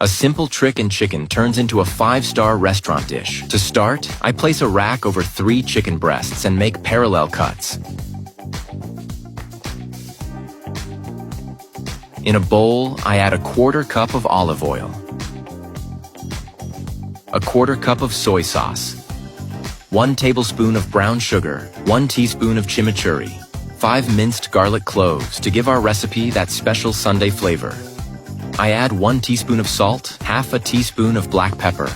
A simple trick in chicken turns into a 5-star restaurant dish. To start, I place a rack over 3 chicken breasts and make parallel cuts. In a bowl, I add a 1/4 cup of olive oil, a 1/4 cup of soy sauce, 1 tablespoon of brown sugar, 1 teaspoon of chimichurri, 5 minced garlic cloves to give our recipe that special Sunday flavor. I add 1 teaspoon of salt, 1/2 teaspoon of black pepper.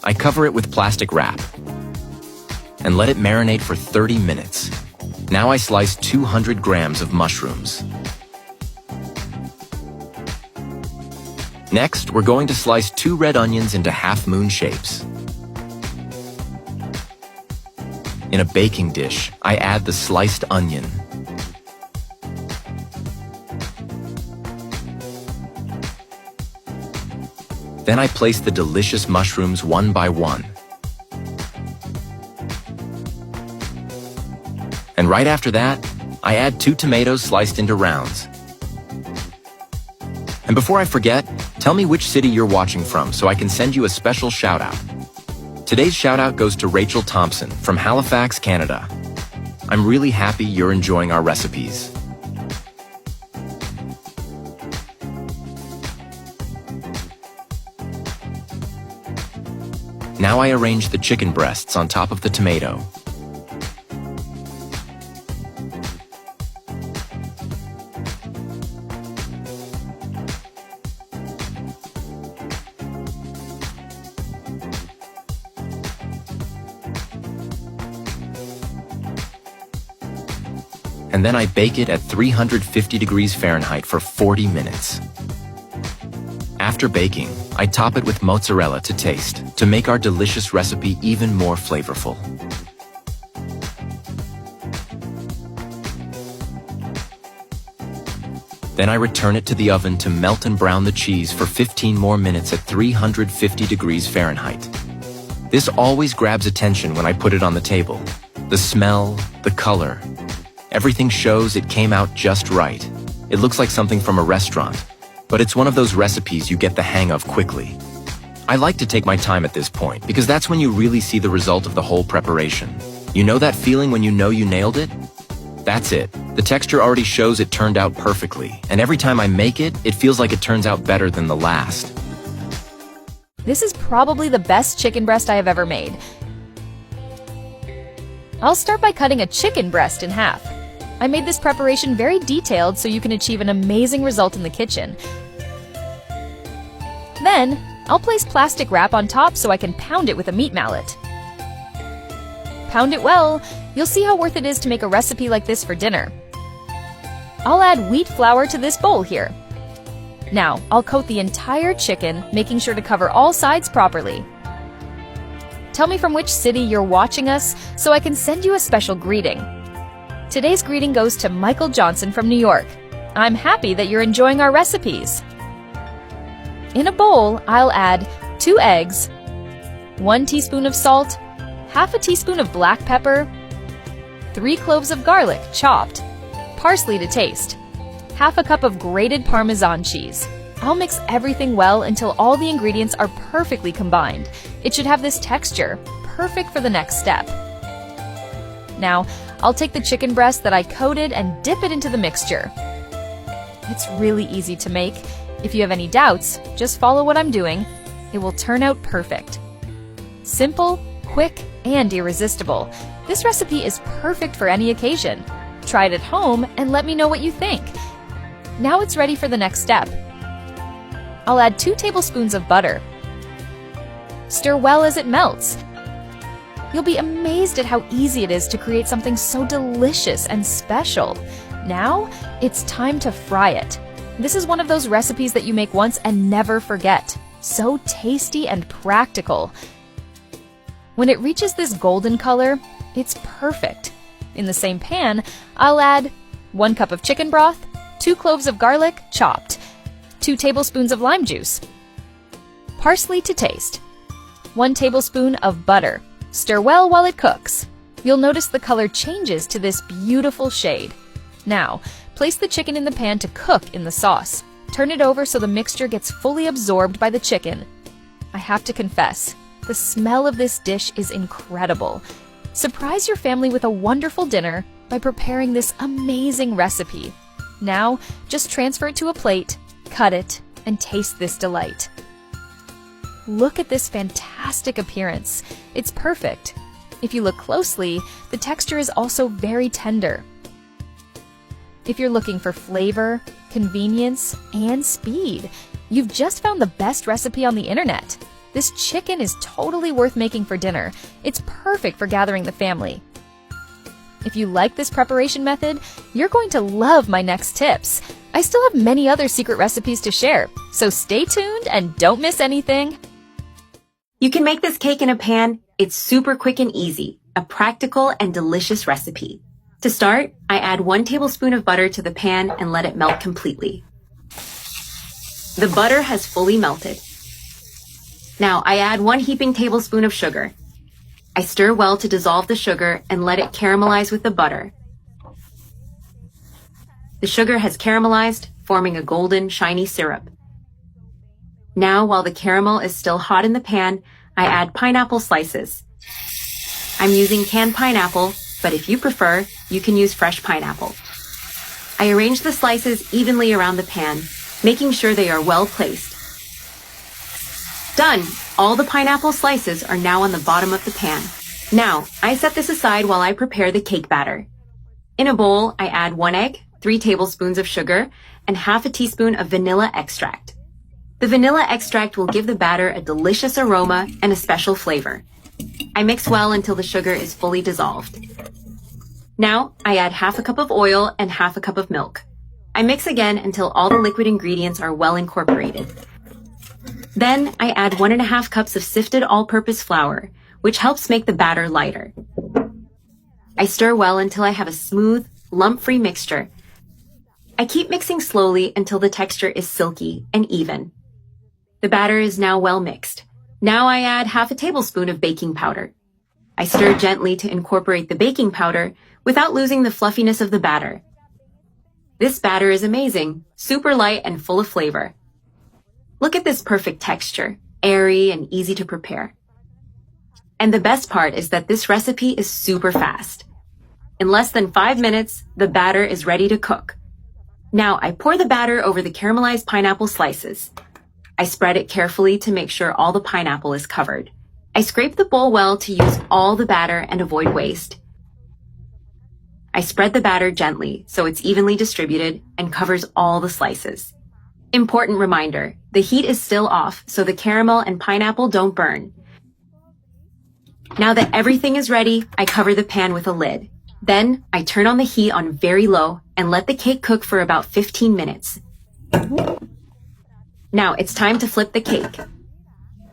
I cover it with plastic wrap and let it marinate for 30 minutes. Now I slice 200 grams of mushrooms. Next, we're going to slice 2 red onions into half-moon shapes. In a baking dish, I add the sliced onion. Then I place the delicious mushrooms one by one. And right after that, I add 2 tomatoes sliced into rounds. And before I forget, tell me which city you're watching from so I can send you a special shout-out. Today's shout-out goes to Rachel Thompson from Halifax, Canada. I'm really happy you're enjoying our recipes. Now I arrange the chicken breasts on top of the tomato. And then I bake it at 350 degrees Fahrenheit for 40 minutes. After baking, I top it with mozzarella to taste to make our delicious recipe even more flavorful. Then I return it to the oven to melt and brown the cheese for 15 more minutes at 350 degrees Fahrenheit. This always grabs attention when I put it on the table. The smell, the color, everything shows it came out just right. It looks like something from a restaurant, but it's one of those recipes you get the hang of quickly. I like to take my time at this point because that's when you really see the result of the whole preparation. You know that feeling when you know you nailed it? That's it. The texture already shows it turned out perfectly, and every time I make it, it feels like it turns out better than the last. This is probably the best chicken breast I have ever made. I'll start by cutting a chicken breast in half. I made this preparation very detailed so you can achieve an amazing result in the kitchen. Then, I'll place plastic wrap on top so I can pound it with a meat mallet. Pound it well, you'll see how worth it is to make a recipe like this for dinner. I'll add wheat flour to this bowl here. Now, I'll coat the entire chicken, making sure to cover all sides properly. Tell me from which city you're watching us so I can send you a special greeting. Today's greeting goes to Michael Johnson from New York. I'm happy that you're enjoying our recipes. In a bowl, I'll add 2 eggs, 1 teaspoon of salt, 1/2 teaspoon of black pepper, 3 cloves of garlic chopped, parsley to taste, 1/2 cup of grated Parmesan cheese. I'll mix everything well until all the ingredients are perfectly combined. It should have this texture, perfect for the next step. Now, I'll take the chicken breast that I coated and dip it into the mixture. It's really easy to make. If you have any doubts, just follow what I'm doing. It will turn out perfect. Simple, quick, and irresistible. This recipe is perfect for any occasion. Try it at home and let me know what you think. Now it's ready for the next step. I'll add 2 tablespoons of butter. Stir well as it melts. You'll be amazed at how easy it is to create something so delicious and special. Now, it's time to fry it. This is one of those recipes that you make once and never forget. So tasty and practical. When it reaches this golden color, it's perfect. In the same pan, I'll add 1 cup of chicken broth, 2 cloves of garlic chopped, 2 tablespoons of lime juice, Parsley to taste. 1 tablespoon of butter. Stir well while it cooks. You'll notice the color changes to this beautiful shade. Now, place the chicken in the pan to cook in the sauce. Turn it over so the mixture gets fully absorbed by the chicken. I have to confess, the smell of this dish is incredible. Surprise your family with a wonderful dinner by preparing this amazing recipe. Now, just transfer it to a plate, cut it, and taste this delight. Look at this fantastic appearance. It's perfect. If you look closely, the texture is also very tender. If you're looking for flavor, convenience, and speed, you've just found the best recipe on the internet. This chicken is totally worth making for dinner. It's perfect for gathering the family. If you like this preparation method, you're going to love my next tips. I still have many other secret recipes to share, so stay tuned and don't miss anything. You can make this cake in a pan. It's super quick and easy, a practical and delicious recipe. To start, I add 1 tablespoon of butter to the pan and let it melt completely. The butter has fully melted. Now I add 1 heaping tablespoon of sugar. I stir well to dissolve the sugar and let it caramelize with the butter. The sugar has caramelized, forming a golden, shiny syrup. Now, while the caramel is still hot in the pan, I add pineapple slices. I'm using canned pineapple, but if you prefer, you can use fresh pineapple. I arrange the slices evenly around the pan, making sure they are well placed. Done! All the pineapple slices are now on the bottom of the pan. Now, I set this aside while I prepare the cake batter. In a bowl, I add 1 egg, 3 tablespoons of sugar, and half a teaspoon of vanilla extract. The vanilla extract will give the batter a delicious aroma and a special flavor. I mix well until the sugar is fully dissolved. Now, I add half a cup of oil and half a cup of milk. I mix again until all the liquid ingredients are well incorporated. Then, I add 1½ cups of sifted all-purpose flour, which helps make the batter lighter. I stir well until I have a smooth, lump-free mixture. I keep mixing slowly until the texture is silky and even. The batter is now well mixed. Now I add half a tablespoon of baking powder. I stir gently to incorporate the baking powder without losing the fluffiness of the batter. This batter is amazing, super light and full of flavor. Look at this perfect texture, airy and easy to prepare. And the best part is that this recipe is super fast. In less than 5 minutes, the batter is ready to cook. Now I pour the batter over the caramelized pineapple slices. I spread it carefully to make sure all the pineapple is covered. I scrape the bowl well to use all the batter and avoid waste. I spread the batter gently so it's evenly distributed and covers all the slices. Important reminder, the heat is still off so the caramel and pineapple don't burn. Now that everything is ready, I cover the pan with a lid. Then I turn on the heat on very low and let the cake cook for about 15 minutes. Now it's time to flip the cake.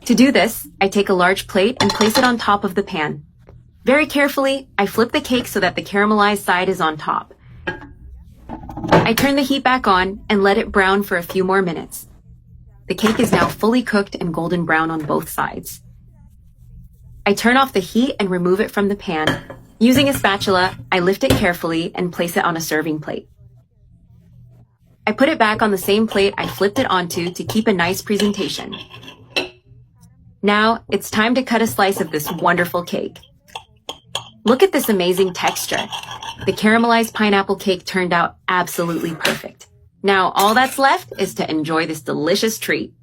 To do this, I take a large plate and place it on top of the pan. Very carefully, I flip the cake so that the caramelized side is on top. I turn the heat back on and let it brown for a few more minutes. The cake is now fully cooked and golden brown on both sides. I turn off the heat and remove it from the pan. Using a spatula, I lift it carefully and place it on a serving plate. I put it back on the same plate I flipped it onto to keep a nice presentation. Now, it's time to cut a slice of this wonderful cake. Look at this amazing texture. The caramelized pineapple cake turned out absolutely perfect. Now, all that's left is to enjoy this delicious treat.